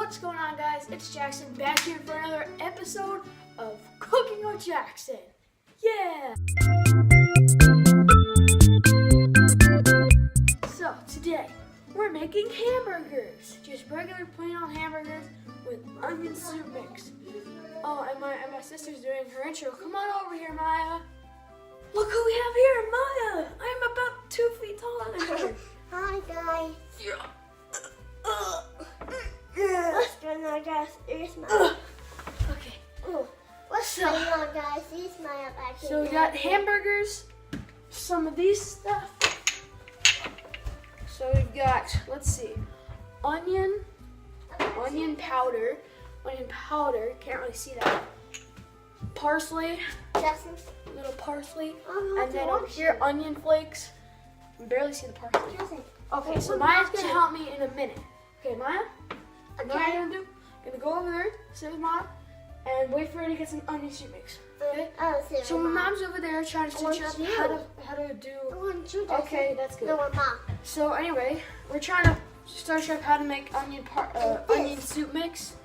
What's going on, guys? It's Jackson back here for another episode of Cooking with Jackson. Yeah! So today we're making hamburgers. Just regular plain old hamburgers with onion soup mix. Oh, and my sister's doing her intro. Come on over here, Maya. Look who we have here, Maya. I'm about 2 feet taller than her. Hi guys. Yeah. What's going on, guys? Here's my. Okay. What's going on, guys? Here's my back. So we got hamburgers, some of these stuff. So we've got, let's see, onion powder, can't really see that. Parsley, Jackson. little parsley, Oh, and then over here, onion flakes. You can barely see the parsley. Jackson. Okay, so Maya's gonna help me in a minute. Okay, Maya? You know what I'm gonna do? I'm gonna go over there, sit with Maya, and wait for her to get some onion soup mix. Okay? So my mom's over there trying to teach us how to do. I want you, Jackson. Okay, that's good. No, Mom. So anyway, we're trying to start how to make onion soup mix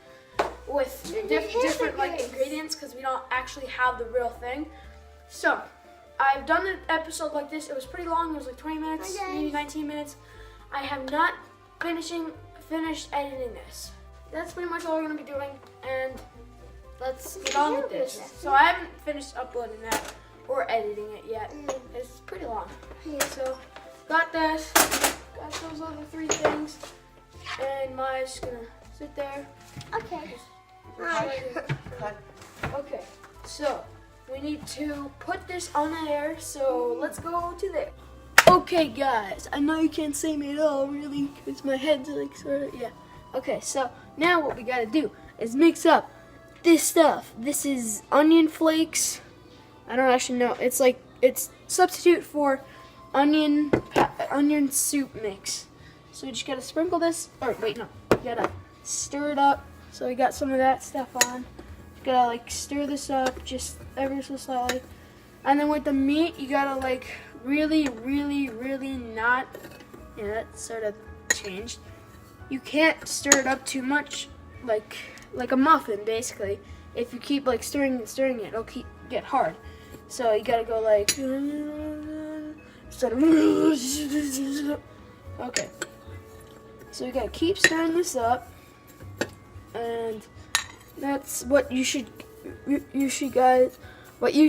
with different like ingredients because we don't actually have the real thing. So I've done an episode like this. It was pretty long. It was like 20 minutes, maybe 19 minutes. I have not finished editing this. That's pretty much all we're gonna be doing, and let's get on with this. So I haven't finished uploading that or editing it yet. It's pretty long. So got this, got those other 3 things, and Maya's gonna sit there. Okay. Hi. Okay, so we need to put this on there, so let's go to there. Okay guys, I know you can't see me at all really, because my head's like sort of, yeah. Okay, so now what we gotta do is mix up this stuff. This is onion flakes. I don't actually know. It's substitute for onion soup mix. So you just gotta sprinkle this, or wait, no, you gotta stir it up. So we got some of that stuff on. You gotta like stir this up just ever so slightly. And then with the meat, you gotta like really not, yeah, that sort of changed. You can't stir it up too much, like a muffin basically. If you keep like stirring it, it'll get hard. So you gotta go like, okay. So you gotta keep stirring this up, and that's what you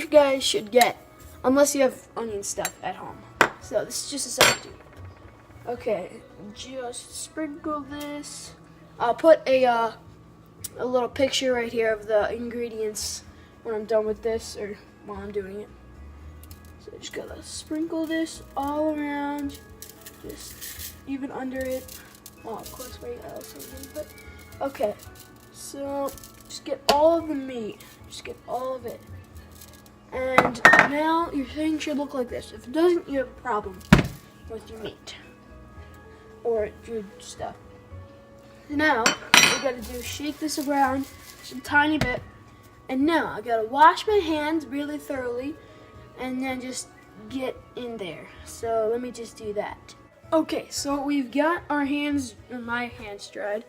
guys should get, unless you have onion stuff at home. So this is just a substitute. Okay, just sprinkle this. I'll put a little picture right here of the ingredients when I'm done with this, or while I'm doing it. So just gotta sprinkle this all around, just even under it. Oh, of course, wait, I also need to put. Okay, so just get all of the meat. Just get all of it. And now your thing should look like this. If it doesn't, you have a problem with your meat or your stuff. Now, what we gotta do is shake this around just a tiny bit. And now I gotta wash my hands really thoroughly and then just get in there. So let me just do that. Okay, so we've got our hands, or my hands dried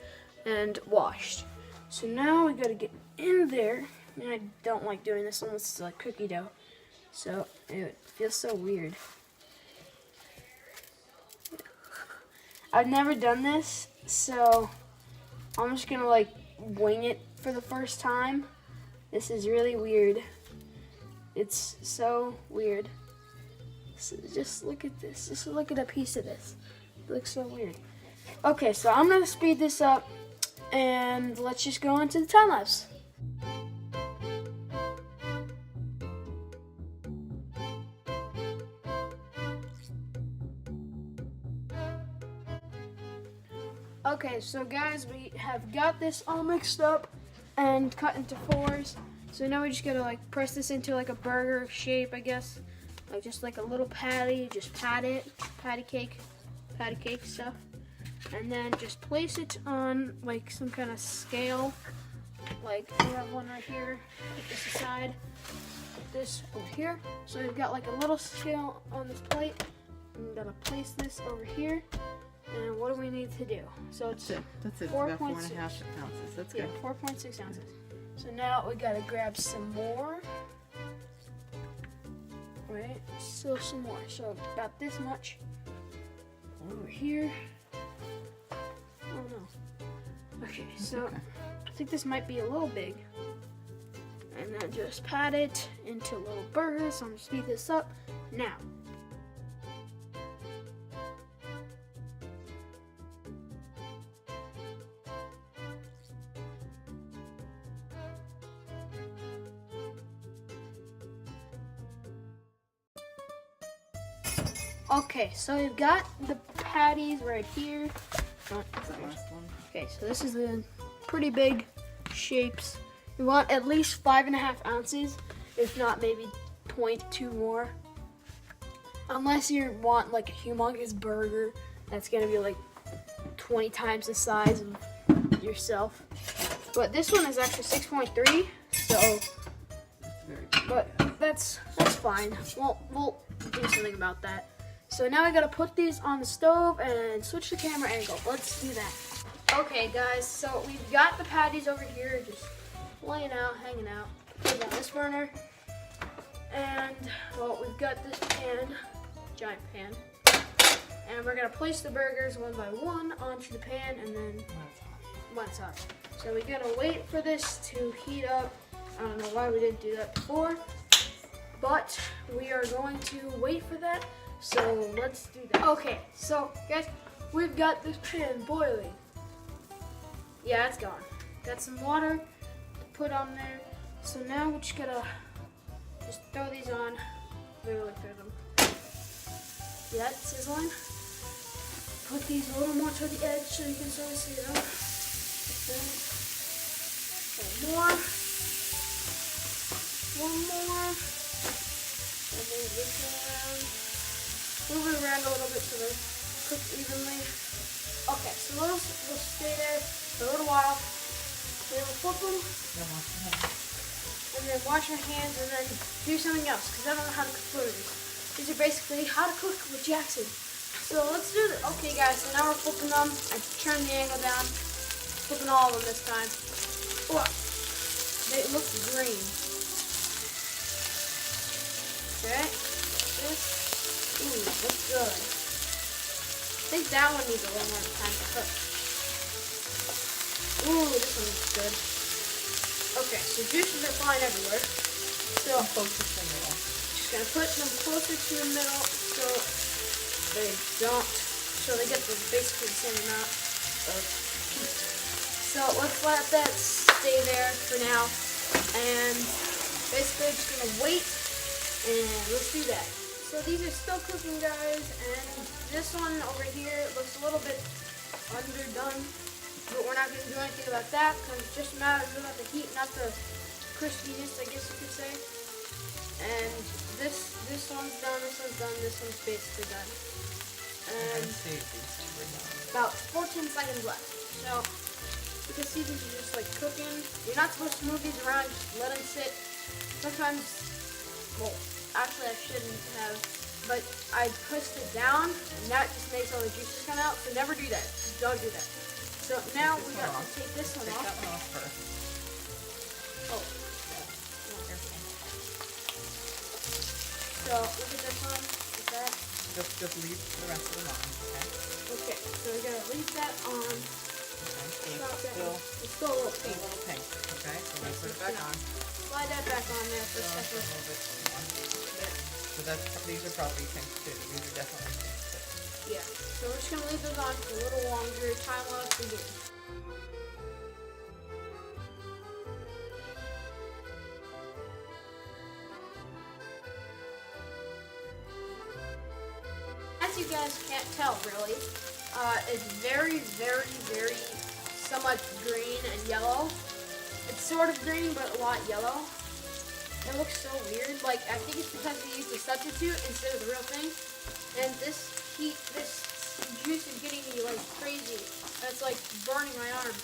and washed. So now we gotta get in there. And I don't like doing this unless it's like cookie dough. So it feels so weird. I've never done this, so I'm just gonna like wing it for the first time. This is really weird. It's so weird. So just look at this. Just look at a piece of this. It looks so weird. Okay, so I'm gonna speed this up and let's just go into the time lapse. Okay, so guys, we have got this all mixed up and cut into 4s. So now we just gotta like press this into like a burger shape, I guess. Like just like a little patty, just patty cake stuff. And then just place it on like some kind of scale. Like we have one right here, put this aside, put this over here. So we've got like a little scale on this plate. I'm gonna place this over here. And what do we need to do? So it's That's it. It's 4.6. about 4.5 ounces. That's Yeah, good. 4.6 ounces. So now we gotta grab some more. Right, still some more. So about this much over here. Oh no. Okay, so okay. I think this might be a little big. And then just pat it into little burgers. So I'm gonna speed this up now. Okay, so we've got the patties right here. That's the last one. Okay, so this is the pretty big shapes. You want at least 5.5 ounces, if not maybe 0.2 more. Unless you want like a humongous burger that's gonna be like 20 times the size of yourself. But this one is actually 6.3, so Very good. but that's fine. We'll do something about that. So now we gotta put these on the stove and switch the camera angle. Let's do that. Okay guys, so we've got the patties over here just laying out, hanging out. Put it on this burner. And well, we've got this pan, giant pan. And we're gonna place the burgers one by one onto the pan and then when it's hot. So we gotta wait for this to heat up. I don't know why we didn't do that before, but we are going to wait for that. So let's do that. Okay, so guys, we've got this pan boiling. Yeah, it's gone. Got some water to put on there. So now we just gotta throw these on. Literally throw them. See that sizzling? Put these a little more to the edge so you can sort of see them. More. One more. And move this around. Move it around a little bit so they cook evenly. Okay, so those will stay there for a little while. Then we'll flip them. And then wash your hands and then do something else because I don't know how to cook burgers. These are basically how to cook with Jackson. So let's do this. Okay guys, so now we're flipping them. I turned the angle down. Flipping all of them this time. Wow. They look green. Okay. This. Ooh, looks good. I think that one needs a little more time to cook. Ooh, this one looks good. Okay, so juices are fine everywhere. So Closest to the middle. just gonna put them closer to the middle so they get basically the same amount of heat. So let's let that stay there for now. And basically just gonna wait and let's do that. So these are still cooking guys, and this one over here looks a little bit underdone. But we're not going to do anything about that because it just matters about the heat, not the crispiness, I guess you could say. And this one's done, this one's done, this one's basically done. And about 14 seconds left. So you can see these are just like cooking. You're not supposed to move these around, just let them sit. Sometimes, well, actually I shouldn't have, but I pushed it down and that just makes all the juices come out. So never do that. Don't do that. So now we got to take this one off. Take that one off first. Oh. So look at this one. Is that? Just leave the rest of them on, okay? Okay. So we're gonna leave that on. Okay. Stop that. Still It's still a little a pink. little pink, okay? So we're gonna put it back on. Slide that back on there for a Still a second. little bit more. So these are probably pink too. These are definitely pink too. Yeah. So we're just gonna leave those on for a little longer. Time lapse begin. As you guys can't tell, really, it's very, very, very somewhat green and yellow. It's sort of green, but a lot yellow. It looks so weird. Like, I think it's because we used a substitute instead of the real thing. And this juice is getting me like crazy. It's like burning my arm.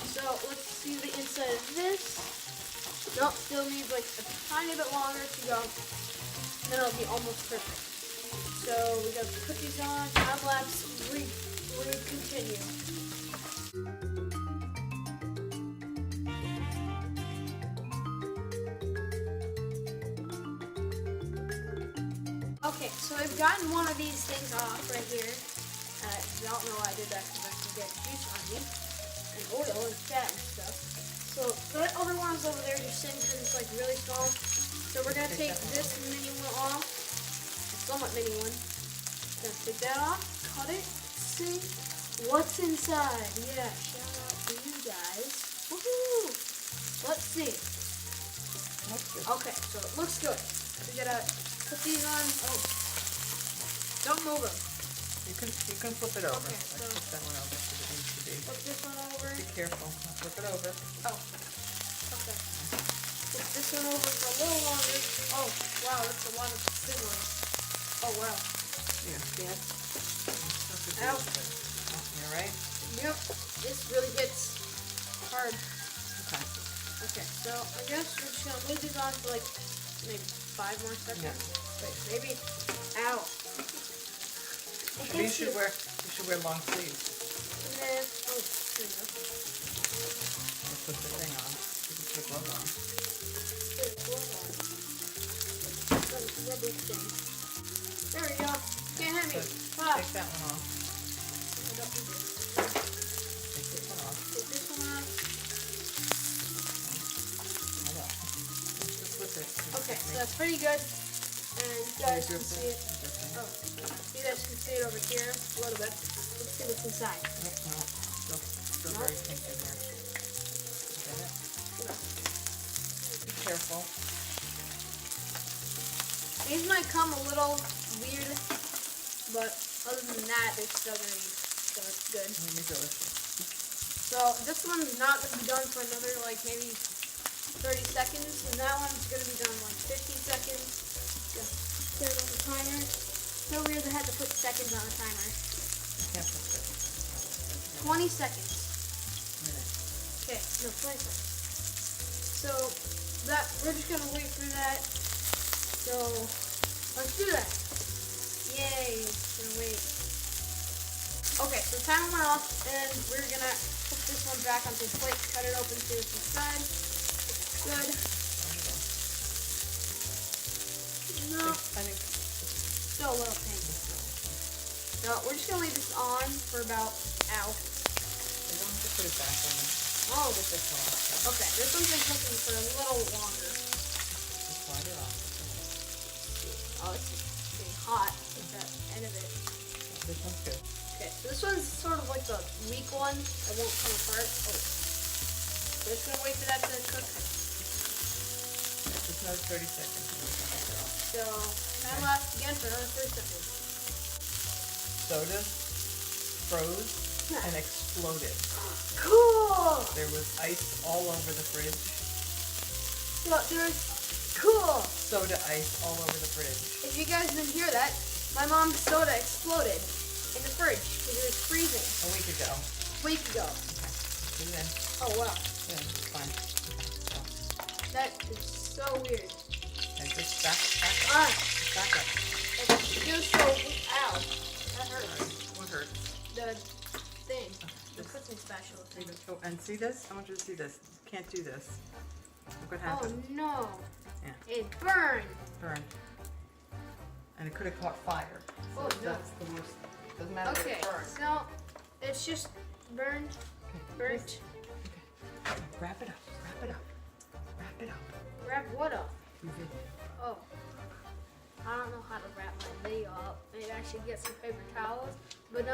So let's see the inside of this. Nope, still needs like a tiny bit longer to go. Then it'll be almost perfect. So we got to put these on, time lapse, continue. Okay, so I've gotten one of these things off right here. I don't know why I did that because I can get juice on me and oil and fat and stuff. So that other one is over there just sitting because it's like really small. So we're gonna take this mini one off, a somewhat mini one. Gonna take that off, cut it, see what's inside. Yeah, shout out to you guys. Woohoo! Let's see. Okay, so it looks good. We gotta put these on. Oh, don't move them. You can flip it over. Okay, so flip that one over because it needs to be. Flip this one over. Be careful. Flip it over. Oh, okay. Flip this one over for a little longer. Oh, wow, that's a lot of sizzling. Oh, wow. Yeah. Yes. Ow. You alright? Yep. This really hits hard. Okay. Okay, so I guess we're just gonna leave these on for like maybe 5 more seconds. Yeah. Wait, maybe. Ow. Maybe you should wear long sleeves. And then, oh, there you go. Or put the thing on. You can put gloves on. Put a glove on. Some rubber thing. There we go. Can't hit me. Ah. Take that one off. I don't need this. Take this one off. Take this one off. Hold on. Just flip it. Okay, so that's pretty good. And you guys can see it. Oh, you guys can see it over here a little bit. Let's see what's inside. No. Still No? very pink in there. Get it? Be careful. These might come a little weird, but other than that, they're still gonna eat, so it's good. Really delicious. So this one's not gonna be done for another like maybe 30 seconds, and that one's gonna be done in like 15 seconds. Just set it on the timer. So weird they had to put seconds on the timer. Can't put this. 20 seconds. Minute. Okay, no, 20 seconds. So that we're just gonna wait for that. So let's do that. Yay! Gonna wait. Okay, so the timer went off, and we're gonna put this one back onto the plate, cut it open, see what's inside. Good. No, I think still a little pink. So we're just gonna leave this on for about, ow. you don't have to put it back on. Oh, Put this one off. okay. This one's been cooking for a little longer. Just slide it off. Oh, it's getting hot at the end of it. This one's good. Okay, so this one's sort of like the weak one that won't come apart. Oh. We're just gonna wait for that to cook. Just another 30 seconds. And we'll take it off. So, time lapse again for another 30 seconds. Sodas froze and exploded. Cool! There was ice all over the fridge. So, there's cool! Soda ice all over the fridge. If you guys didn't hear that, my mom's soda exploded in the fridge because it was freezing A week ago. a week ago. Okay. Put it in. Oh, wow. Yeah, it's fine. Okay. So, That is so weird. and just back up. Ah, Back up. it feels so weird. Ow. That hurts. What hurts? The thing. The Just cooking special thing. Oh, and see this? I want you to see this. Can't do this. Look what Oh, happened. no. Yeah. It burned. Burned. And it could have caught fire. So Oh, no. that's the worst. Doesn't matter Okay, if it burned. so it's just burned, burnt. Okay. Wrap it up. Wrap it up. Wrap it up. Wrap what up? You did. Oh. I don't know how to wrap my video up. Maybe I should get some paper towels. But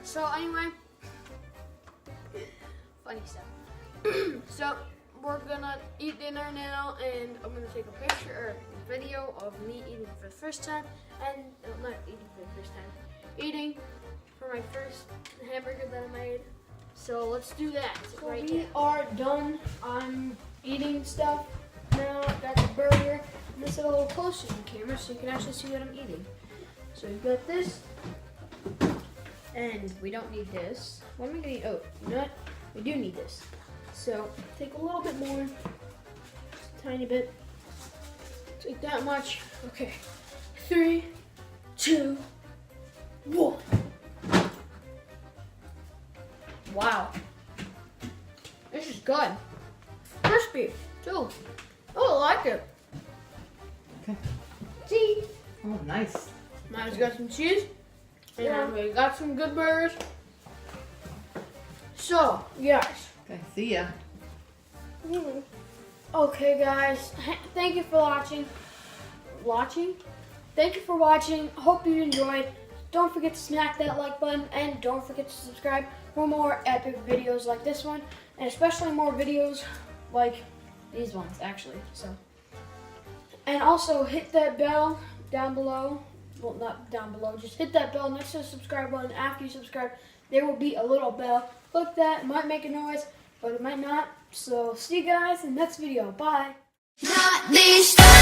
so anyway, funny stuff. So we're gonna eat dinner now, and I'm gonna take a picture or a video of me eating for the first time, and not eating for the first time, eating for my first hamburger that I made. So let's do that. So right we are done. I'm eating stuff now. Got the burger. I'm gonna sit a little closer to the camera so you can actually see what I'm eating. So we've got this, and we don't need this. What am I gonna eat? Oh, you know what? We do need this. So take a little bit more, just a tiny bit. Take that much. Okay, 3, 2, 1. Wow. This is good. Crispy, too. Oh, I like it. Okay. Cheese. Oh, nice. Mine's got some cheese. And we got some good burgers. So, guys. Okay, see ya. Okay, guys. Thank you for watching. Thank you for watching. Hope you enjoyed. Don't forget to smack that like button and don't forget to subscribe for more epic videos like this one, and especially more videos like these ones, actually. So, and also hit that bell down below. Well, not down below. Just hit that bell next to the subscribe button. After you subscribe, there will be a little bell. Click that. It might make a noise, but it might not. So, see you guys in the next video. Bye. Not this time.